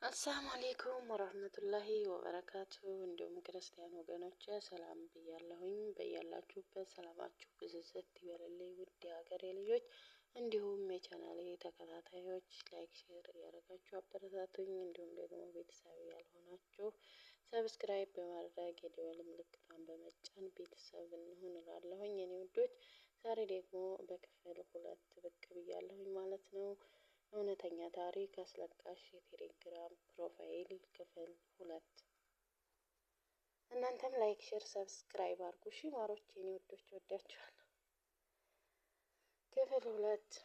አሰላሙ አሌይኩም ወረህመቱላሂ ወበረካቱ። እንዲሁም ክርስቲያን ወገኖች ሰላም ብያለሁኝ። በያላችሁበት ሰላማችሁ ብዝዝት ይበልልኝ። ውድ የሀገሬ ልጆች እንዲሁም የቻናሌ ተከታታዮች ላይክ፣ ሼር እያደረጋችሁ አበረታቱኝ። እንዲሁም ደግሞ ቤተሰብ ያልሆናችሁ ሰብስክራይብ በማድረግ የደወል ምልክቷን በመጫን ቤተሰብ እንሁን እላለሁኝ። የኔ ውዶች ዛሬ ደግሞ በክፍል 2 ብቅ ብያለሁኝ ማለት ነው። እውነተኛ ታሪክ አስለቃሽ የቴሌግራም ፕሮፋይል ክፍል 2። እናንተም ላይክ፣ ሼር፣ ሰብስክራይብ አድርጉ። እሺ ማሮች የኔ ውዶች ወዳችኋለሁ። ክፍል 2።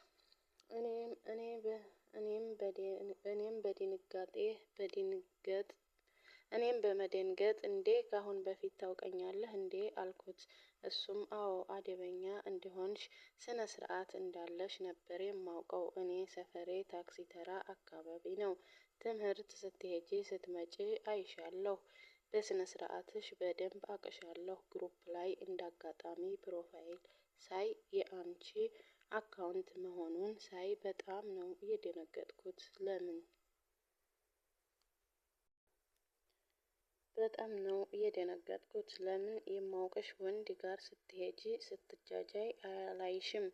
እኔም በመደንገጥ እንዴ ካሁን በፊት ታውቀኛለህ እንዴ አልኩት። እሱም አዎ አደበኛ እንደሆንሽ ስነ ስርዓት እንዳለሽ ነበር የማውቀው። እኔ ሰፈሬ ታክሲ ተራ አካባቢ ነው። ትምህርት ስትሄጂ ስትመጪ አይሻለሁ። በስነ ስርዓትሽ በደንብ አቅሻለሁ። ግሩፕ ላይ እንዳጋጣሚ ፕሮፋይል ሳይ የአንቺ አካውንት መሆኑን ሳይ በጣም ነው የደነገጥኩት። ለምን የማውቅሽ ወንድ ጋር ስትሄጂ ስትጃጃይ አላይሽም።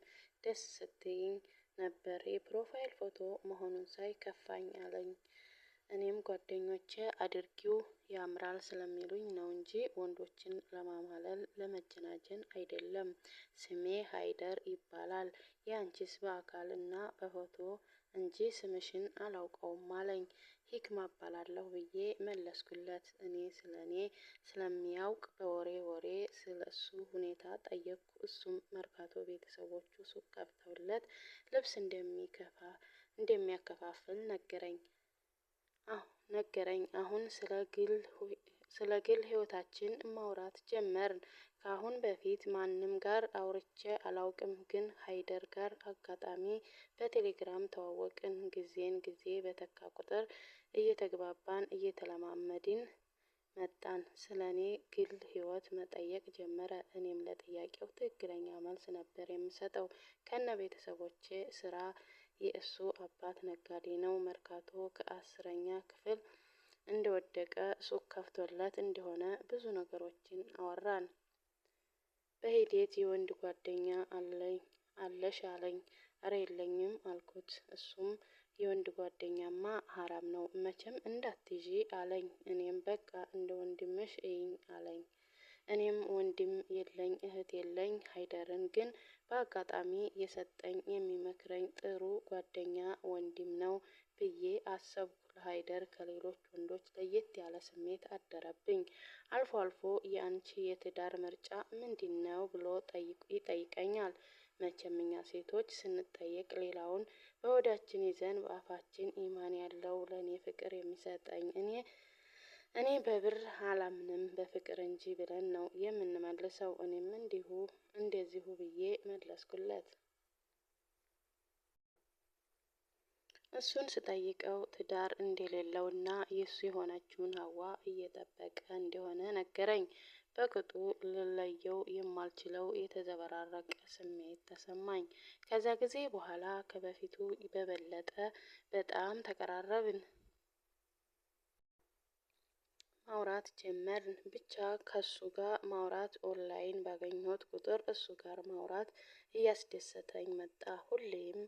ደስ ስትይኝ ነበር። የፕሮፋይል ፎቶ መሆኑን ሳይ ከፋኝ አለኝ። እኔም ጓደኞቼ አድርጊው ያምራል ስለሚሉኝ ነው እንጂ ወንዶችን ለማማለል ለመጀናጀን አይደለም። ስሜ ሀይደር ይባላል። የአንቺስ በአካል እና በፎቶ እንጂ ስምሽን አላውቀውም አለኝ። ሂክማ እባላለሁ ብዬ መለስኩለት። እኔ ስለሚያውቅ በወሬ ስለሱ ሁኔታ ጠየቅኩ። እሱም መርካቶ ቤተሰቦቹ ሱቅ ከፍተውለት ልብስ እንደሚያከፋፍል ነገረኝ። አሁን ስለ ግል ህይወታችን ማውራት ጀመርን። ከአሁን በፊት ማንም ጋር አውርቼ አላውቅም፣ ግን ሀይደር ጋር አጋጣሚ በቴሌግራም ተዋወቅን። ጊዜ በተካ ቁጥር እየተግባባን እየተለማመድን መጣን። ስለ እኔ ግል ህይወት መጠየቅ ጀመረ። እኔም ለጥያቄው ትክክለኛ መልስ ነበር የምሰጠው። ከነ ቤተሰቦቼ ስራ፣ የእሱ አባት ነጋዴ ነው። መርካቶ ከ10ኛ ክፍል እንደወደቀ ሱቅ ከፍቶለት እንደሆነ ብዙ ነገሮችን አወራን። በሂደት የወንድ ጓደኛ አለሽ አለኝ። እረ የለኝም አልኩት። እሱም የወንድ ጓደኛማ ሀራም ነው መቼም እንዳትይዢ አለኝ። እኔም በቃ እንደ ወንድምሽ እይኝ አለኝ። እኔም ወንድም የለኝ እህት የለኝ። ሀይደርን ግን በአጋጣሚ የሰጠኝ የሚመክረኝ ጥሩ ጓደኛ ወንድም ነው ብዬ አሰብኩ። ለሀይደር ከሌሎች ወንዶች ለየት ያለ ስሜት አደረብኝ። አልፎ አልፎ የአንቺ የትዳር ምርጫ ምንድን ነው ብሎ ይጠይቀኛል። መቼም እኛ ሴቶች ስንጠየቅ ሌላውን በሆዳችን ይዘን በአፋችን ኢማን ያለው ለኔ ፍቅር የሚሰጠኝ እኔ በብር አላምንም በፍቅር እንጂ ብለን ነው የምንመልሰው። እኔም እንደዚሁ ብዬ መለስኩለት። እሱን ስጠይቀው ትዳር እንደሌለውና የሱ የሆነችውን ሀዋ እየጠበቀ እንደሆነ ነገረኝ። በቅጡ ልለየው የማልችለው የተዘበራረቀ ስሜት ተሰማኝ። ከዛ ጊዜ በኋላ ከበፊቱ በበለጠ በጣም ተቀራረብን። ማውራት ጀመርን። ብቻ ከሱ ጋር ማውራት ኦንላይን ባገኘሁት ቁጥር እሱ ጋር ማውራት እያስደሰተኝ መጣ። ሁሌም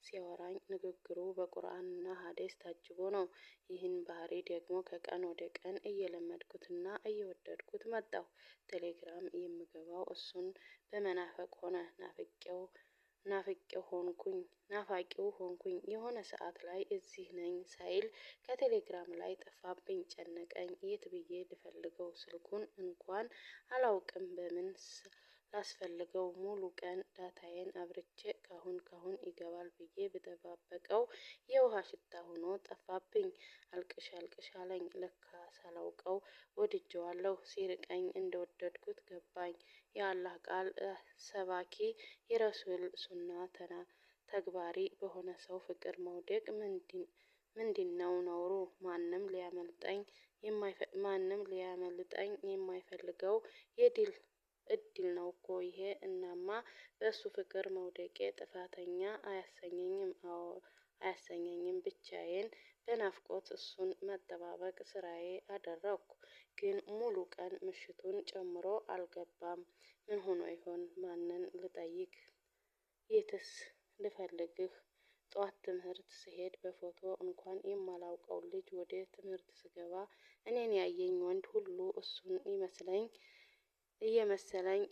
ሲያወራኝ ንግግሩ በቁርአንና ሀዲስ ታጅቦ ነው። ይህን ባህሪ ደግሞ ከቀን ወደ ቀን እየለመድኩትና እየወደድኩት መጣሁ። ቴሌግራም የምገባው እሱን በመናፈቅ ሆነ። ናፋቂው ሆንኩኝ። የሆነ ሰዓት ላይ እዚህ ነኝ ሳይል ከቴሌግራም ላይ ጠፋብኝ። ጨነቀኝ። የት ብዬ ልፈልገው? ስልኩን እንኳን አላውቅም በምን ላስፈልገው። ሙሉ ቀን ዳታዬን አብርቼ ካሁን ይገባል ብዬ ብጠባበቀው የውሃ ሽታ ሆኖ ጠፋብኝ። አልቅሽ አለኝ። ለካ ሳላውቀው ወድጄዋለሁ። ሲርቀኝ እንደወደድኩት ገባኝ። የአላህ ቃል ሰባኪ የረሱል ሱና ተግባሪ በሆነ ሰው ፍቅር መውደቅ ምንድነው ነውሩ? ማንም ሊያመልጠኝ የማይፈልገው እድል ነው እኮ ይሄ። እናማ በሱ ፍቅር መውደቄ ጥፋተኛ አያሰኘኝም። አዎ አያሰኘኝም። ብቻዬን በናፍቆት እሱን መጠባበቅ ስራዬ አደረግኩ። ግን ሙሉ ቀን ምሽቱን ጨምሮ አልገባም። ምን ሆኖ ይሆን? ማንን ልጠይቅ? የትስ ልፈልግህ? ጠዋት ትምህርት ስሄድ በፎቶ እንኳን የማላውቀው ልጅ ወደ ትምህርት ስገባ እኔን ያየኝ ወንድ ሁሉ እሱን እየመሰለኝ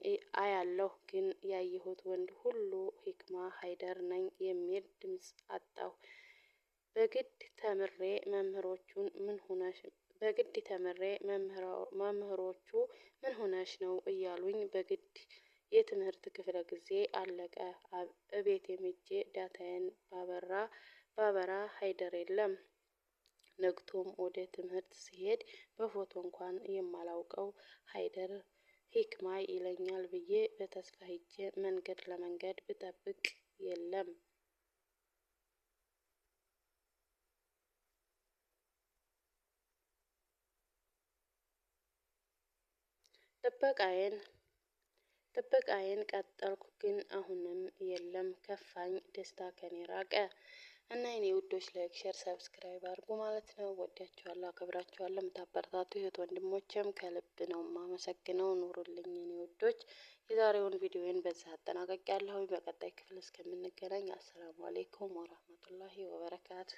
አያለሁ። ግን ያየሁት ወንድ ሁሉ ሂክማ ሀይደር ነኝ የሚል ድምፅ አጣሁ። በግድ ተምሬ መምህሮቹ ምን ሆነሽ ነው እያሉኝ በግድ የትምህርት ክፍለ ጊዜ አለቀ። እቤቴ ሄጄ ዳታዬን ባበራ ሀይደር የለም። ነግቶም ወደ ትምህርት ሲሄድ በፎቶ እንኳን የማላውቀው ሀይደር ሂክማ ይለኛል ብዬ በተስፋ ሄጄ መንገድ ለመንገድ ብጠብቅ የለም። ጥበቃዬን ቀጠልኩ፣ ግን አሁንም የለም። ከፋኝ፣ ደስታ ከኔ ራቀ። እና የኔ ውዶች ላይክ፣ ሼር፣ ሰብስክራይብ አድርጉ ማለት ነው። ወዳችኋለሁ፣ አከብራችኋለሁ። የምታበረታቱ እህት ወንድሞቼም ከልብ ነው ማመሰግነው። ኑሩልኝ የኔ ውዶች። የዛሬውን ቪዲዮን በዛ አጠናቀቂያለሁ። በቀጣይ ክፍል እስከምንገናኝ አሰላሙ አሌይኩም ወራህመቱላሂ ወበረካቱ።